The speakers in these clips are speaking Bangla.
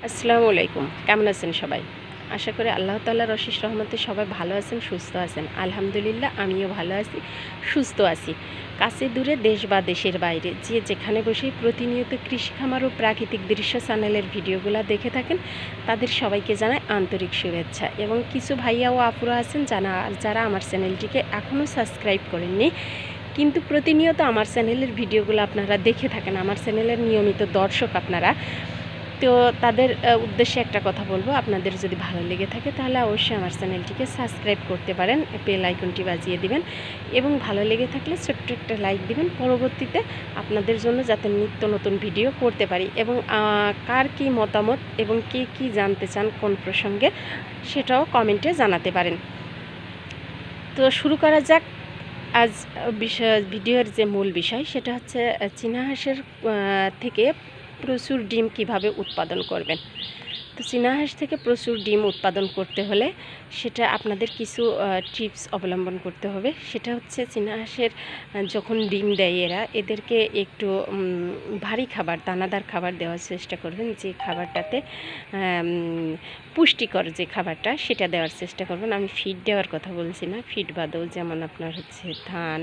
আসসালামু আলাইকুম। কেমন আছেন সবাই? আশা করি আল্লাহ তাআলার অশেষ রহমতে সবাই ভালো আছেন, সুস্থ আছেন। আলহামদুলিল্লাহ আমিও ভালো আছি, সুস্থ আছি। কাছে দূরে দেশ বা দেশের বাইরে যে যেখানে বসেই প্রতিনিয়ত কৃষি খামার ও প্রাকৃতিক দৃশ্য চ্যানেলের ভিডিওগুলো দেখে থাকেন তাদের সবাইকে জানাই আন্তরিক শুভেচ্ছা। এবং কিছু ভাইয়া ও আপুরা আছেন যারা আমার চ্যানেলটিকে এখনও সাবস্ক্রাইব করেননি, কিন্তু প্রতিনিয়ত আমার চ্যানেলের ভিডিওগুলো আপনারা দেখে থাকেন, আমার চ্যানেলের নিয়মিত দর্শক আপনারা। তো তাদের উদ্দেশ্যে একটা কথা বলবো, আপনাদের যদি ভালো লেগে থাকে তাহলে অবশ্যই আমার চ্যানেলটিকে সাবস্ক্রাইব করতে পারেন, বেল আইকনটি বাজিয়ে দিবেন এবং ভালো লেগে থাকলে ছোট্ট একটা লাইক দিবেন, পরবর্তীতে আপনাদের জন্য যাতে নিত্য নতুন ভিডিও করতে পারি। এবং কার কী মতামত এবং কে কী জানতে চান কোন প্রসঙ্গে সেটাও কমেন্টে জানাতে পারেন। তো শুরু করা যাক। আজ ভিডিওর যে মূল বিষয় সেটা হচ্ছে চীনা হাঁসের থেকে প্রচুর ডিম কিভাবে উৎপাদন করবেন। তো চীনা হাঁস থেকে প্রচুর ডিম উৎপাদন করতে হলে সেটা আপনাদের কিছু টিপস অবলম্বন করতে হবে। সেটা হচ্ছে চীনা হাঁসের যখন ডিম দেয় এদেরকে একটু ভারী খাবার, দানাদার খাবার দেওয়ার চেষ্টা করবেন, যে খাবারটাতে পুষ্টিকর যে খাবারটা সেটা দেওয়ার চেষ্টা করবেন। আমি ফিড দেওয়ার কথা বলছি না, ফিড বাদেও যেমন আপনার হচ্ছে ধান,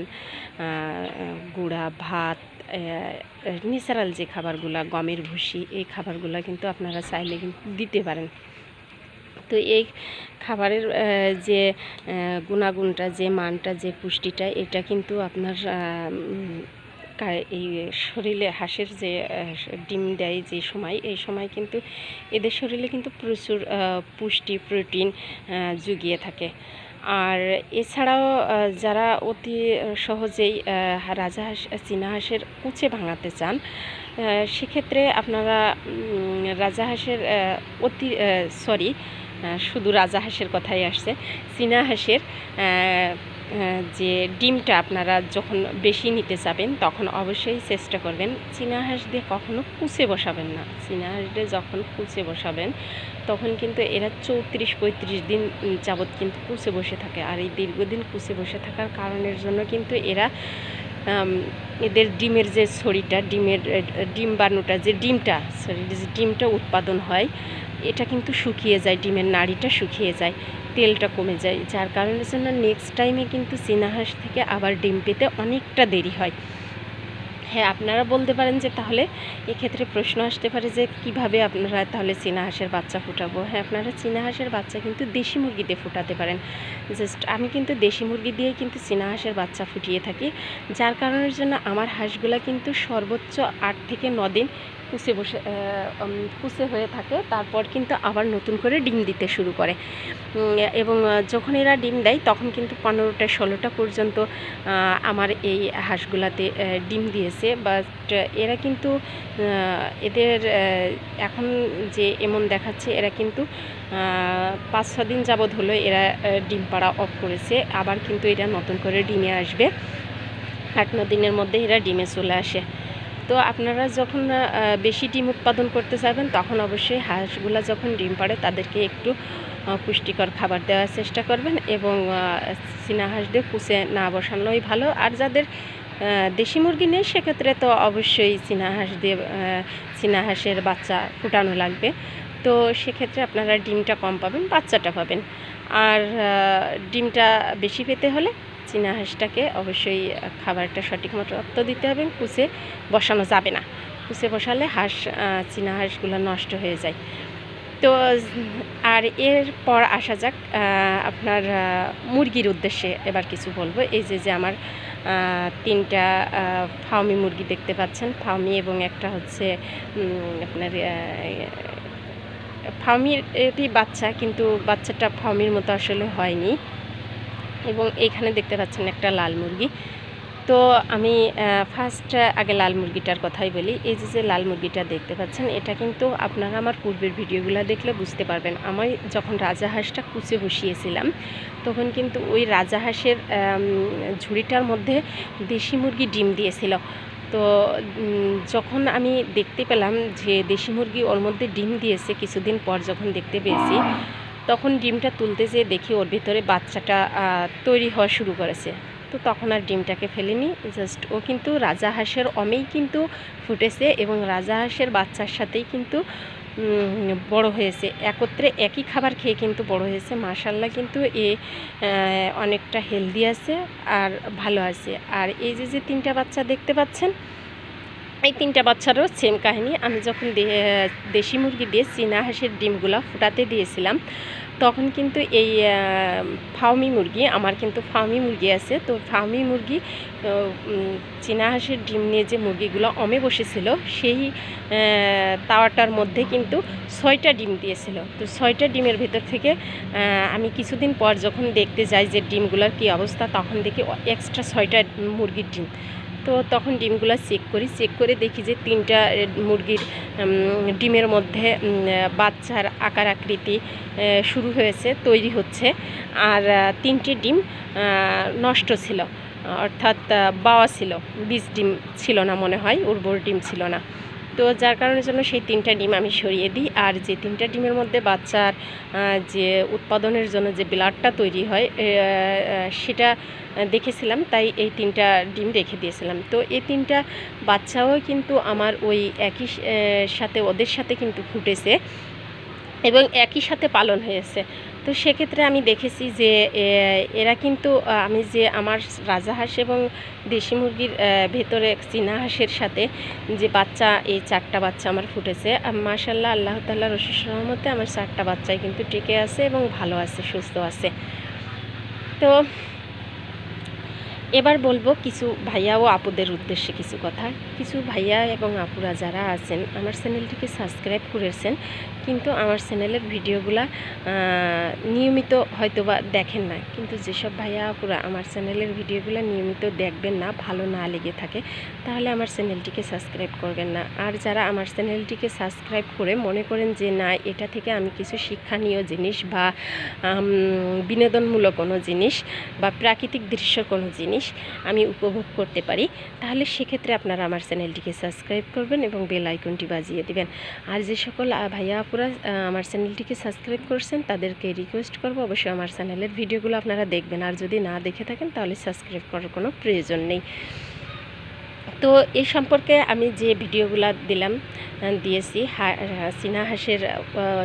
গুঁড়া ভাত, ন্যাচারাল যে খাবারগুলো, গমের ভুসি, এই খাবারগুলো কিন্তু আপনারা চাইলে কিন্তু দিতে পারেন। তো এই খাবারের যে গুণাগুণটা, যে মানটা, যে পুষ্টিটা, এটা কিন্তু আপনার এই শরীরে, হাঁসের যে ডিম দেয় যে সময়, এই সময় কিন্তু এদের শরীরে কিন্তু প্রচুর পুষ্টি, প্রোটিন জুগিয়ে থাকে। আর এছাড়াও যারা অতি সহজেই রাজাহাঁস, চীনা হাঁসের কুচে ভাঙাতে চান, সেক্ষেত্রে আপনারা রাজাহাঁসের শুধু রাজাহাঁসের কথাই আসছে। চীনা হাঁসের যে ডিমটা আপনারা যখন বেশি নিতে চাবেন তখন অবশ্যই চেষ্টা করবেন চীনা হাঁস দিয়ে কখনো কুচে বসাবেন না। চীনা হাঁস দিয়ে যখন কুচে বসাবেন তখন কিন্তু এরা 34-35 দিন যাবৎ কিন্তু কুচে বসে থাকে। আর এই দীর্ঘদিন কুচে বসে থাকার কারণের জন্য কিন্তু এদের ডিমের যে ছড়িটা, ডিম বানুটা, যে ডিমটা উৎপাদন হয়, এটা কিন্তু শুকিয়ে যায়, ডিমের নাড়িটা শুকিয়ে যায়, তেলটা কমে যায়, যার কারণের জন্য নেক্সট টাইমে কিন্তু চীনা হাঁস থেকে আবার ডিম পেতে অনেকটা দেরি হয়। হ্যাঁ, আপনারা বলতে পারেন যে তাহলে এক্ষেত্রে প্রশ্ন আসতে পারে যে কিভাবে আপনারা তাহলে চীনা হাঁসের বাচ্চা ফোটাবো। হ্যাঁ, আপনারা চীনা হাঁসের বাচ্চা কিন্তু দেশি মুরগি দিয়ে ফোটাতে পারেন। আমি কিন্তু দেশি মুরগি দিয়েই কিন্তু চীনা হাঁসের বাচ্চা ফুটিয়ে থাকি, যার কারণের জন্য আমার হাঁসগুলা কিন্তু সর্বোচ্চ 8 থেকে 9 দিন কুচে হয়ে থাকে, তারপর কিন্তু আবার নতুন করে ডিম দিতে শুরু করে। এবং যখন এরা ডিম দেয় তখন কিন্তু 15টা 16টা পর্যন্ত আমার এই হাঁসগুলাতে ডিম দিয়েছে। বাট এরা কিন্তু এদের এখন যে এমন দেখাচ্ছে, এরা কিন্তু 5-6 দিন যাবৎ হলো এরা ডিম পাড়া অফ করেছে, আবার কিন্তু এরা নতুন করে ডিমে আসবে। 8-9 দিনের মধ্যে এরা ডিমে চলে আসে। তো আপনারা যখন বেশি ডিম উৎপাদন করতে চাইবেন তখন অবশ্যই হাঁসগুলা যখন ডিম পাড়ে তাদেরকে একটু পুষ্টিকর খাবার দেওয়ার চেষ্টা করবেন এবং চীনা হাঁস দিয়ে কুচে না বসানোই ভালো। আর যাদের দেশি মুরগি নেই সেক্ষেত্রে তো অবশ্যই চীনা হাঁসের বাচ্চা ফুটানো লাগবে। তো সেক্ষেত্রে আপনারা ডিমটা কম পাবেন, বাচ্চাটা পাবেন। আর ডিমটা বেশি পেতে হলে চীনা হাঁসটাকে অবশ্যই খাবারটা সঠিক মতো দিতে হবে, কুচে বসানো যাবে না। কুচে বসালে চীনা হাঁসগুলো নষ্ট হয়ে যায়। তো আর এরপর আসা যাক আপনার মুরগির উদ্দেশ্যে এবার কিছু বলবো। এই যে আমার 3টা ফার্মি মুরগি দেখতে পাচ্ছেন, ফার্মি, এবং একটা হচ্ছে আপনার ফার্মিরই বাচ্চা, কিন্তু বাচ্চাটা ফার্মির মতো আসলে হয়নি। এবং এইখানে দেখতে পাচ্ছেন একটা লাল মুরগি। তো আমি ফার্স্ট আগে লাল মুরগিটার কথাই বলি। এই যে লাল মুরগিটা দেখতে পাচ্ছেন, এটা কিন্তু আপনারা আমার পূর্বের ভিডিওগুলো দেখলে বুঝতে পারবেন। আমি যখন রাজাহাঁসটা কুচে বসিয়েছিলাম তখন কিন্তু ওই রাজাহাঁসের ঝুড়িটার মধ্যে দেশি মুরগি ডিম দিয়েছিল। তো যখন আমি দেখতে পেলাম যে দেশি মুরগি ওর মধ্যে ডিম দিয়েছে, কিছুদিন পর যখন দেখতে পেয়েছি তখন ডিমটা তুলতে যেয়ে দেখি ওর ভিতরে বাচ্চাটা তৈরি হওয়া শুরু করেছে। তো তখন আর ডিমটাকে ফেলিনি, জাস্ট ও কিন্তু রাজাহাঁসের অমেই কিন্তু ফুটেছে এবং রাজাহাঁসের বাচ্চার সাথেই কিন্তু বড় হয়েছে, একত্রে একই খাবার খেয়ে কিন্তু বড় হয়েছে। মাশাআল্লাহ কিন্তু এ অনেকটা হেলদি আছে আর ভালো আছে। আর এই যে 3টা বাচ্চা দেখতে পাচ্ছেন, এই 3টা বাচ্চারও সেম কাহিনী। আমি যখন দেশি মুরগি দিয়ে চীনা হাঁসের ডিমগুলো ফুটাতে দিয়েছিলাম, তখন কিন্তু এই ফার্মি মুরগি, আমার কিন্তু ফার্মি মুরগি আছে, তো ফার্মি মুরগি চীনা হাঁসের ডিম নিয়ে যে মুরগিগুলো অমে বসেছিল, সেই তাওয়াটার মধ্যে কিন্তু 6টা ডিম দিয়েছিল। তো 6টা ডিমের ভেতর থেকে আমি কিছুদিন পর যখন দেখতে যাই যে ডিমগুলোর কী অবস্থা, তখন দেখি এক্সট্রা 6টা মুরগির ডিম। তো তখন ডিমগুলো চেক করে দেখি যে 3টা মুরগির ডিমের মধ্যে বাচ্চার আকার আকৃতি শুরু হয়েছে, তৈরি হচ্ছে। আর 3টে ডিম নষ্ট ছিল, অর্থাৎ বাওয়া ছিল, বীজ ডিম ছিল না মনে হয়, উর্বর ডিম ছিল না। তো যার কারণের জন্য সেই 3টা ডিম আমি সরিয়ে দিই। আর যে 3টা ডিমের মধ্যে বাচ্চার যে উৎপাদনের জন্য যে ব্লাডটা তৈরি হয়, সেটা দেখেছিলাম, তাই এই 3টা ডিম রেখে দিয়েছিলাম। তো এই 3টা বাচ্চাও কিন্তু আমার ওই একই সাথে ওদের সাথে কিন্তু ফুটেছে এবং একই সাথে পালন হয়েছে। তো সেক্ষেত্রে আমি দেখেছি যে এরা কিন্তু আমি যে আমার রাজাহাঁস এবং দেশি মুরগির ভেতরে চীনা হাঁসের সাথে যে বাচ্চা, এই 4টা বাচ্চা আমার ফুটেছে, মাশাআল্লাহ আল্লাহ তাআলার অশেষ রহমতে আমার 4টা বাচ্চাই কিন্তু টিকে আছে এবং ভালো আছে, সুস্থ আছে। তো এবার বলবো কিছু ভাইয়া ও আপুদের উদ্দেশ্যে কিছু কথা। কিছু ভাইয়া এবং আপুরা যারা আছেন আমার চ্যানেলটিকে সাবস্ক্রাইব করেছেন, কিন্তু আমার চ্যানেলের ভিডিওগুলা নিয়মিত হয়তোবা দেখেন না। কিন্তু যেসব ভাইয়া আপুরা আমার চ্যানেলের ভিডিওগুলো নিয়মিত দেখবেন না, ভালো না লেগে থাকে, তাহলে আমার চ্যানেলটিকে সাবস্ক্রাইব করবেন না। আর যারা আমার চ্যানেলটিকে সাবস্ক্রাইব করে মনে করেন যে না, এটা থেকে আমি কিছু শিক্ষণীয় জিনিস বা বিনোদনমূলক কোনো জিনিস বা প্রাকৃতিক দৃশ্য কোনো জিনিস আমি উপভোগ করতে পারি, তাহলে সেক্ষেত্রে আপনারা আমার চ্যানেলটিকে সাবস্ক্রাইব করবেন এবং বেল আইকনটি বাজিয়ে দিবেন। আর যে সকল ভাইয়া আপুরা আমার চ্যানেলটিকে সাবস্ক্রাইব করছেন, তাদেরকে রিকোয়েস্ট করব অবশ্যই আমার চ্যানেলের ভিডিওগুলো আপনারা দেখবেন। আর যদি না দেখে থাকেন তাহলে সাবস্ক্রাইব করার কোনো প্রয়োজন নেই। তো এই সম্পর্কে আমি যে ভিডিওগুলো দিয়েছি চীনা হাঁসের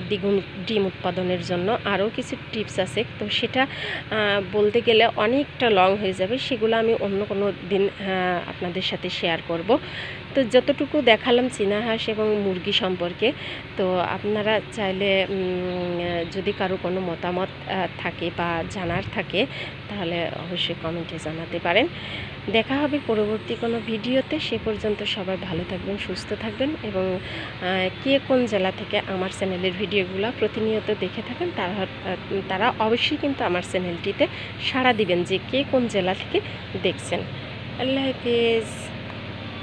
দ্বিগুণ ডিম উৎপাদনের জন্য আরও কিছু টিপস আছে, তো সেটা বলতে গেলে অনেকটা লং হয়ে যাবে, সেগুলো আমি অন্য কোনো দিন আপনাদের সাথে শেয়ার করব। তো যতটুকু দেখালাম চীনা হাঁস এবং মুরগি সম্পর্কে, তো আপনারা চাইলে যদি কারো কোনো মতামত থাকে বা জানার থাকে, তাহলে অবশ্যই কমেন্টে জানাতে পারেন। দেখা হবে পরবর্তী কোনো ভিডিওতে। সে পর্যন্ত সবাই ভালো থাকবেন, সুস্থ থাকবেন এবং কে কোন জেলা থেকে আমার চ্যানেলের ভিডিওগুলো প্রতিনিয়ত দেখে থাকেন, তারা অবশ্যই কিন্তু আমার চ্যানেলটিতে সাড়া দিবেন যে কে কোন জেলা থেকে দেখছেন। আল্লাহ হাফেজ।